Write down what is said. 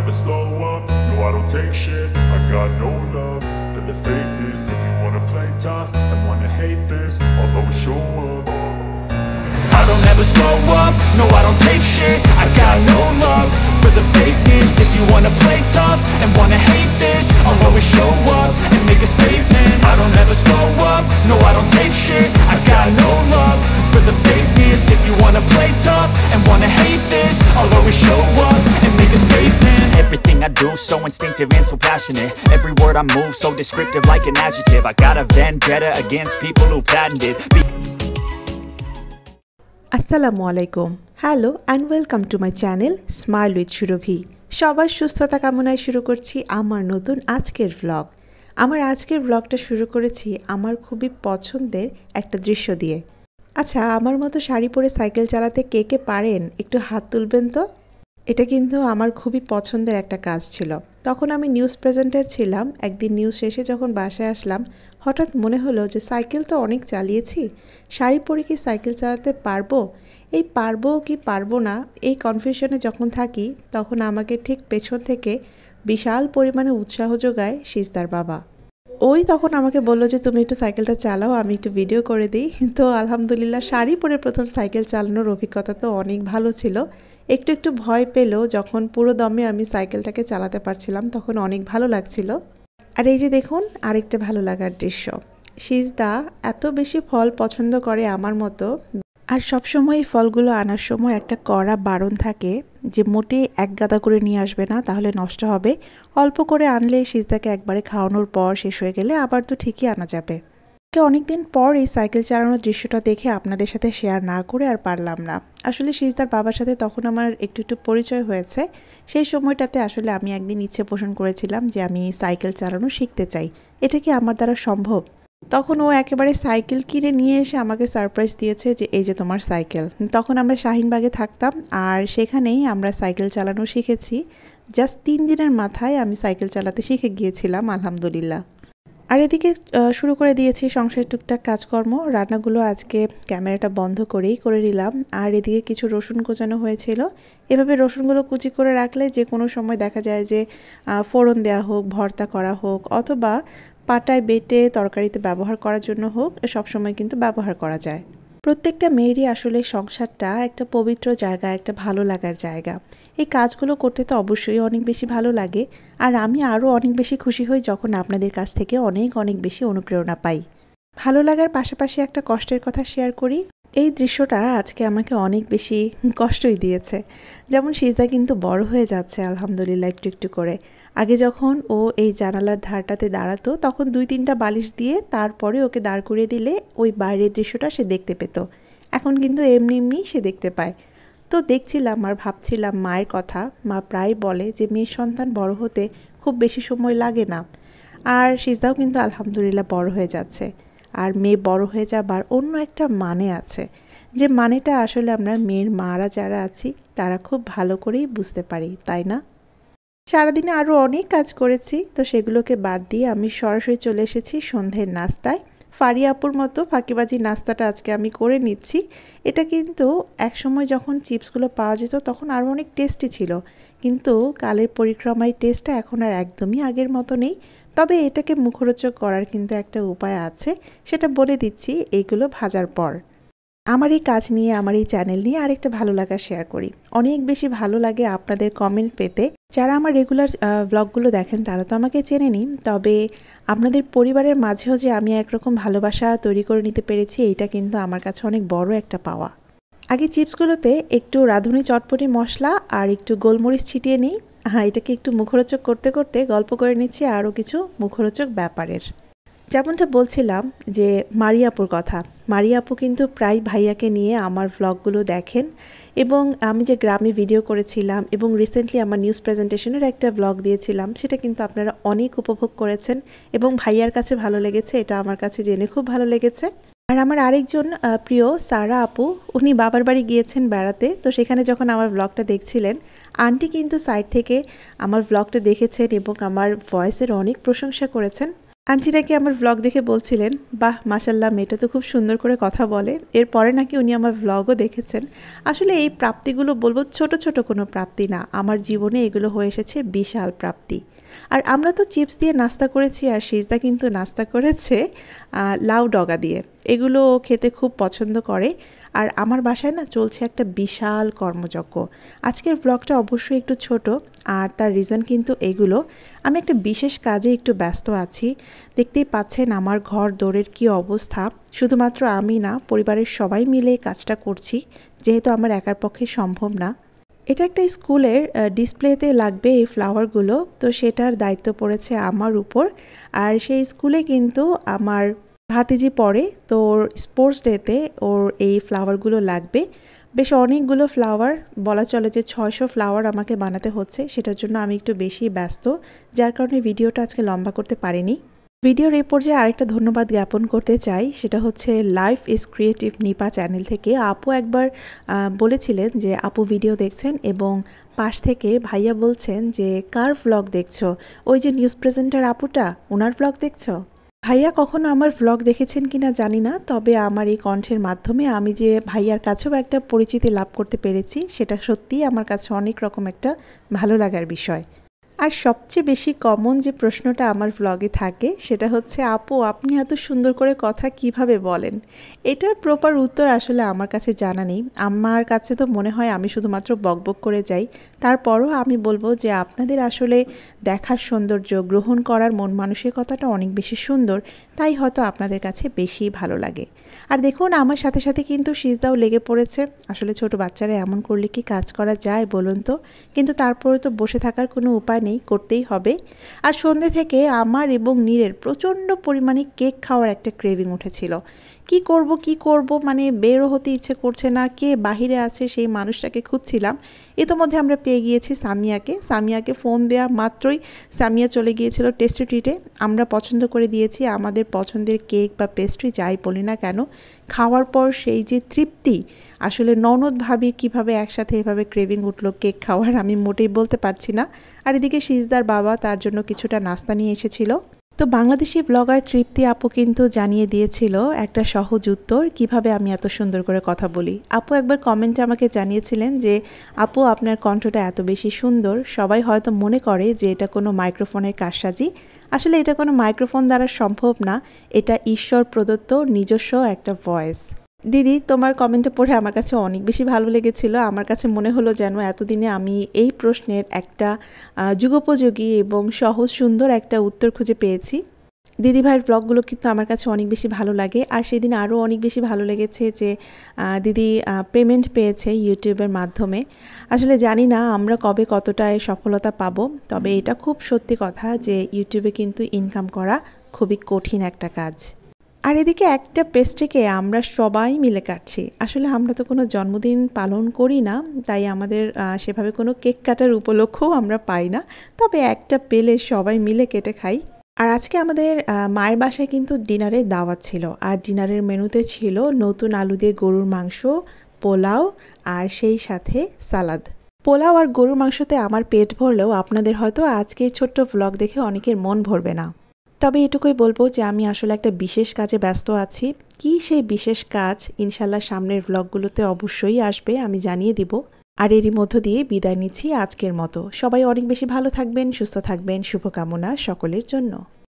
never slow up, no I don't take shit. I got no love for the fakeness. If you wanna play tough and wanna hate this, I'll always show up. I don't ever slow up, no I don't take shit. I got no love for the fakeness. If you wanna play tough and wanna hate this, I'll always show up and make a statement. I don't ever slow up, no I don't take shit. I got no love for the fakeness. If you wanna play tough and wanna hate this, I'll always show up and make a statement. Everything I do so instinctive and so passionate. Every word I move so descriptive like an adjective. I got a vendetta against people who patented আসসালামু আলাইকুম hello and welcome to my channel smile with Surabhi. সবার সুস্থতা কামনায় শুরু করছি আমার নতুন আজকের ব্লগ। আমার আজকের ব্লগটা শুরু করেছি আমার খুবই পছন্দের একটা দৃশ্য দিয়ে। আচ্ছা, আমার মতো শাড়ি পরে সাইকেল চালাতে কে কে পারেন একটু হাত তুলবেন তো। এটা কিন্তু আমার খুবই পছন্দের একটা কাজ ছিল। তখন আমি নিউজ প্রেজেন্টার ছিলাম। একদিন নিউজ শেষে যখন বাসায় আসলাম, হঠাৎ মনে হলো যে সাইকেল তো অনেক চালিয়েছি, শাড়ি পরে কি সাইকেল চালাতে পারবো? এই পারবো কি পারবো না এই কনফিউশনে যখন থাকি, তখন আমাকে ঠিক পেছন থেকে বিশাল পরিমাণে উৎসাহ যোগায় সিজদার বাবা। ওই তখন আমাকে বললো যে তুমি একটু সাইকেলটা চালাও, আমি একটু ভিডিও করে দিই। তো আলহামদুলিল্লাহ শাড়ি পরে প্রথম সাইকেল চালানোর অভিজ্ঞতা তো অনেক ভালো ছিল। একটু একটু ভয় পেলেও যখন পুরো দমে আমি সাইকেলটাকে চালাতে পারছিলাম তখন অনেক ভালো লাগছিল। আর এই যে দেখুন আরেকটা ভালো লাগার দৃশ্য, সিজদা এত বেশি ফল পছন্দ করে আমার মতো, আর সবসময় এই ফলগুলো আনার সময় একটা কড়া বারণ থাকে যে মোটেই এক গাদা করে নিয়ে আসবে না, তাহলে নষ্ট হবে। অল্প করে আনলে সিজদাকে একবারে খাওয়ানোর পর শেষ হয়ে গেলে আবার তো ঠিকই আনা যাবে। অনেকদিন পর এই সাইকেল চালানোর দৃশ্যটা দেখে আপনাদের সাথে শেয়ার না করে আর পারলাম না। আসলে সিজদার বাবার সাথে তখন আমার একটু পরিচয় হয়েছে। সেই সময়টাতে আসলে আমি একদিন ইচ্ছে পোষণ করেছিলাম যে আমি সাইকেল চালানো শিখতে চাই, এটা কি আমার দ্বারা সম্ভব? তখন ও একেবারে সাইকেল কিনে নিয়ে এসে আমাকে সারপ্রাইজ দিয়েছে যে এই যে তোমার সাইকেল। তখন আমরা শাহিনবাগে থাকতাম আর সেখানেই আমরা সাইকেল চালানো শিখেছি। জাস্ট 3 দিনের মাথায় আমি সাইকেল চালাতে শিখে গিয়েছিলাম আলহামদুলিল্লাহ। আর এদিকে শুরু করে দিয়েছি সংসারের টুকটাক কাজকর্ম। রান্নাগুলো আজকে ক্যামেরাটা বন্ধ করেই করে নিলাম। আর এদিকে কিছু রসুন কোচানো হয়েছিল। এভাবে রসুনগুলো কুচি করে রাখলে যে কোনো সময় দেখা যায় যে ফোড়ন দেওয়া হোক, ভর্তা করা হোক, অথবা পাটায় বেটে তরকারিতে ব্যবহার করার জন্য হোক, সবসময় কিন্তু ব্যবহার করা যায়। প্রত্যেকটা মেয়েরই আসলে সংসারটা একটা পবিত্র জায়গা, একটা ভালো লাগার জায়গা। এই কাজগুলো করতে তো অবশ্যই অনেক বেশি ভালো লাগে। আর আমি আরও অনেক বেশি খুশি হই যখন আপনাদের কাছ থেকে অনেক বেশি অনুপ্রেরণা পাই। ভালো লাগার পাশাপাশি একটা কষ্টের কথা শেয়ার করি। এই দৃশ্যটা আজকে আমাকে অনেক বেশি কষ্টই দিয়েছে। যেমন সিজদা কিন্তু বড় হয়ে যাচ্ছে আলহামদুলিল্লাহ একটু করে। আগে যখন ও এই জানালার ধারটাতে দাঁড়াতো তখন 2-3টা বালিশ দিয়ে তারপরে ওকে দাঁড় করিয়ে দিলে ওই বাইরের দৃশ্যটা সে দেখতে পেত। এখন কিন্তু এমনি সে দেখতে পায়। তো দেখছিলাম আর ভাবছিলাম মায়ের কথা। মা প্রায় বলে যে মেয়ের সন্তান বড় হতে খুব বেশি সময় লাগে না। আর সিজদাও কিন্তু আলহামদুলিল্লাহ বড় হয়ে যাচ্ছে। আর মেয়ে বড় হয়ে যাবার অন্য একটা মানে আছে, যে মানেটা আসলে আমরা মেয়ের মারা যারা আছি তারা খুব ভালো করেই বুঝতে পারি, তাই না? সারাদিনে আরও অনেক কাজ করেছি, তো সেগুলোকে বাদ দিয়ে আমি সরাসরি চলে এসেছি সন্ধ্যের নাস্তায়। ফারিয়া আপুর মতো ফাঁকিবাজি নাস্তাটা আজকে আমি করে নিচ্ছি। এটা কিন্তু একসময় যখন চিপসগুলো পাওয়া যেত তখন আরও অনেক টেস্টি ছিল, কিন্তু কালের পরিক্রমায় টেস্টটা এখন আর একদমই আগের মতো নেই। তবে এটাকে মুখরোচক করার কিন্তু একটা উপায় আছে, সেটা বলে দিচ্ছি এইগুলো ভাজার পর। আমার এই কাজ নিয়ে, আমার এই চ্যানেল নিয়ে আরেকটা ভালো লাগা শেয়ার করি। অনেক বেশি ভালো লাগে আপনাদের কমেন্ট পেতে। যারা আমার রেগুলার ব্লগগুলো দেখেন তারা তো আমাকে চেনে নিন, তবে আপনাদের পরিবারের মাঝেও যে আমি একরকম ভালোবাসা তৈরি করে নিতে পেরেছি, এইটা কিন্তু আমার কাছে অনেক বড় একটা পাওয়া। আগে চিপসগুলোতে একটু রাঁধুনি চটপটি মশলা আর একটু গোলমরিচ ছিটিয়ে নিই। এটাকে একটু মুখরোচক করতে করতে গল্প করে নিচ্ছি আরও কিছু মুখরোচক ব্যাপারের। যেমনটা বলছিলাম যে মারিয়াপুর কথা। মারিয়াপু কিন্তু প্রায় ভাইয়াকে নিয়ে আমার ভ্লগগুলো দেখেন, এবং আমি যে গ্রামে ভিডিও করেছিলাম এবং রিসেন্টলি আমার নিউজ প্রেজেন্টেশনের একটা ভ্লগ দিয়েছিলাম, সেটা কিন্তু আপনারা অনেক উপভোগ করেছেন এবং ভাইয়ার কাছে ভালো লেগেছে, এটা আমার কাছে জেনে খুব ভালো লেগেছে। আর আমার আরেকজন প্রিয় সারা আপু, উনি বাবার বাড়ি গিয়েছেন বেড়াতে, তো সেখানে যখন আমার ভ্লগটা দেখছিলেন, আন্টি কিন্তু সাইড থেকে আমার ভ্লগটা দেখেছেন এবং আমার ভয়েসের অনেক প্রশংসা করেছেন। আন্টি নাকি আমার ভ্লগ দেখে বলছিলেন, বাহ মাশাল্লাহ মেয়েটা তো খুব সুন্দর করে কথা বলে। এরপরে নাকি উনি আমার ভ্লগও দেখেছেন। আসলে এই প্রাপ্তিগুলো বলবো ছোট ছোট কোনো প্রাপ্তি না, আমার জীবনে এগুলো হয়ে এসেছে বিশাল প্রাপ্তি। আর আমরা তো চিপস দিয়ে নাস্তা করেছি, আর সিজদা কিন্তু নাস্তা করেছে লাউ ডগা দিয়ে। এগুলো খেতে খুব পছন্দ করে। আর আমার বাসায় না চলছে একটা বিশাল কর্মযজ্ঞ। আজকের ব্লগটা অবশ্যই একটু ছোট, আর তার রিজন কিন্তু এগুলো। আমি একটা বিশেষ কাজে একটু ব্যস্ত আছি। দেখতেই পাচ্ছেন আমার ঘর দৌড়ের কী অবস্থা। শুধুমাত্র আমি না, পরিবারের সবাই মিলে এই কাজটা করছি, যেহেতু আমার একার পক্ষে সম্ভব না। এটা একটা স্কুলের ডিসপ্লেতে লাগবে এই ফ্লাওয়ারগুলো, তো সেটার দায়িত্ব পড়েছে আমার উপর। আর সেই স্কুলে কিন্তু আমার ভাতিজি পড়ে, তো ওর স্পোর্টস ডেতে ওর এই ফ্লাওয়ারগুলো লাগবে। বেশ অনেকগুলো ফ্লাওয়ার, বলা চলে যে 600 ফ্লাওয়ার আমাকে বানাতে হচ্ছে। সেটার জন্য আমি একটু বেশি ব্যস্ত, যার কারণে ভিডিওটা আজকে লম্বা করতে পারিনি। ভিডিওর এই পর্যায়ে আরেকটা ধন্যবাদ জ্ঞাপন করতে চাই, সেটা হচ্ছে life is creative Nipa channel থেকে আপু একবার বলেছিলেন যে আপু ভিডিও দেখছেন, এবং পাশ থেকে ভাইয়া বলছেন যে কার ভ্লগ দেখছো, ওই যে নিউজ প্রেজেন্টার আপুটা, ওনার ভ্লগ দেখছো। ভাইয়া কখনো আমার ভ্লগ দেখেছেন কিনা জানি না, তবে আমার এই কণ্ঠের মাধ্যমে আমি যে ভাইয়ার কাছেও একটা পরিচিতি লাভ করতে পেরেছি, সেটা সত্যিই আমার কাছে অনেক রকম একটা ভালো লাগার বিষয়। আর সবচেয়ে বেশি কমন যে প্রশ্নটা আমার ভ্লগে থাকে সেটা হচ্ছে, আপু আপনি এত সুন্দর করে কথা কিভাবে বলেন। এটার প্রপার উত্তর আসলে আমার কাছে জানা নেই। আমার কাছে তো মনে হয় আমি শুধুমাত্র বকবক করে যাই। তারপরও আমি বলবো যে আপনাদের আসলে দেখার সৌন্দর্য, গ্রহণ করার মন মানসিকতাটা অনেক বেশি সুন্দর, তাই হয়তো আপনাদের কাছে বেশি ভালো লাগে। আর দেখুন আমার সাথে সাথে কিন্তু সিজদাও লেগে পড়েছে। আসলে ছোট বাচ্চারা এমন করলে কি কাজ করা যায় বলুন তো, কিন্তু তারপরে তো বসে থাকার কোনো উপায় নেই, করতেই হবে। আর সন্ধ্যে থেকে আমার এবং নীরের প্রচণ্ড পরিমাণে কেক খাওয়ার একটা ক্রেভিং উঠেছিল। কি করব মানে বেরও হতে ইচ্ছে করছে না, কে বাহিরে আছে সেই মানুষটাকে খুঁজছিলাম। ইতোমধ্যে আমরা পেয়ে গিয়েছি সামিয়াকে ফোন দেওয়া মাত্রই সামিয়া চলে গিয়েছিল টেস্টি ট্রিটে। আমরা পছন্দ করে দিয়েছি আমাদের পছন্দের কেক বা পেস্ট্রি, যাই বলি না কেন। খাওয়ার পর সেই যে তৃপ্তি, আসলে ননদ ভাবির কীভাবে একসাথে এভাবে ক্রেভিং উঠলো কেক খাওয়ার, আমি মোটেই বলতে পারছি না। আর এদিকে সিজদার বাবা তার জন্য কিছুটা নাস্তা নিয়ে এসেছিল। তো বাংলাদেশি ব্লগার তৃপ্তি আপু কিন্তু জানিয়ে দিয়েছিল একটা সহজ উত্তর, কিভাবে আমি এত সুন্দর করে কথা বলি। আপু একবার কমেন্টে আমাকে জানিয়েছিলেন যে আপু আপনার কণ্ঠটা এত বেশি সুন্দর, সবাই হয়তো মনে করে যে এটা কোনো মাইক্রোফোনের কারসাজি। আসলে এটা কোনো মাইক্রোফোন দ্বারা সম্ভব না, এটা ঈশ্বর প্রদত্ত নিজস্ব একটা ভয়েস। দিদি তোমার কমেন্টটা পড়ে আমার কাছে অনেক বেশি ভালো লেগেছিল। আমার কাছে মনে হলো যেন এতদিনে আমি এই প্রশ্নের একটা যুগোপযোগী এবং সহজ সুন্দর একটা উত্তর খুঁজে পেয়েছি। দিদিভাইয়ের ব্লগগুলো কিন্তু আমার কাছে অনেক বেশি ভালো লাগে। আর সেদিন আরও অনেক বেশি ভালো লেগেছে যে দিদি পেমেন্ট পেয়েছে ইউটিউবের মাধ্যমে। আসলে জানি না আমরা কবে কতটায় সফলতা পাবো, তবে এটা খুব সত্যি কথা যে ইউটিউবে কিন্তু ইনকাম করা খুবই কঠিন একটা কাজ। আর এদিকে একটা পেস্ট্রিকে আমরা সবাই মিলে কাটছি। আসলে আমরা তো কোনো জন্মদিন পালন করি না, তাই আমাদের সেভাবে কোনো কেক কাটার উপলক্ষও আমরা পাই না, তবে একটা পেলে সবাই মিলে কেটে খাই। আর আজকে আমাদের মায়ের বাসায় কিন্তু ডিনারের দাওয়াত ছিল, আর ডিনারের মেনুতে ছিল নতুন আলু দিয়ে গরুর মাংস, পোলাও আর সেই সাথে সালাদ। পোলাও আর গরুর মাংসতে আমার পেট ভরলেও আপনাদের হয়তো আজকে ছোট্ট ভ্লগ দেখে অনেকের মন ভরবে না। তবে এটুকুই বলবো যে আমি আসলে একটা বিশেষ কাজে ব্যস্ত আছি। কি সেই বিশেষ কাজ ইনশাল্লাহ সামনের ভ্লগগুলোতে অবশ্যই আসবে, আমি জানিয়ে দিব। আর এরই মধ্য দিয়ে বিদায় নিচ্ছি আজকের মতো। সবাই অনেক বেশি ভালো থাকবেন, সুস্থ থাকবেন, শুভকামনা সকলের জন্য।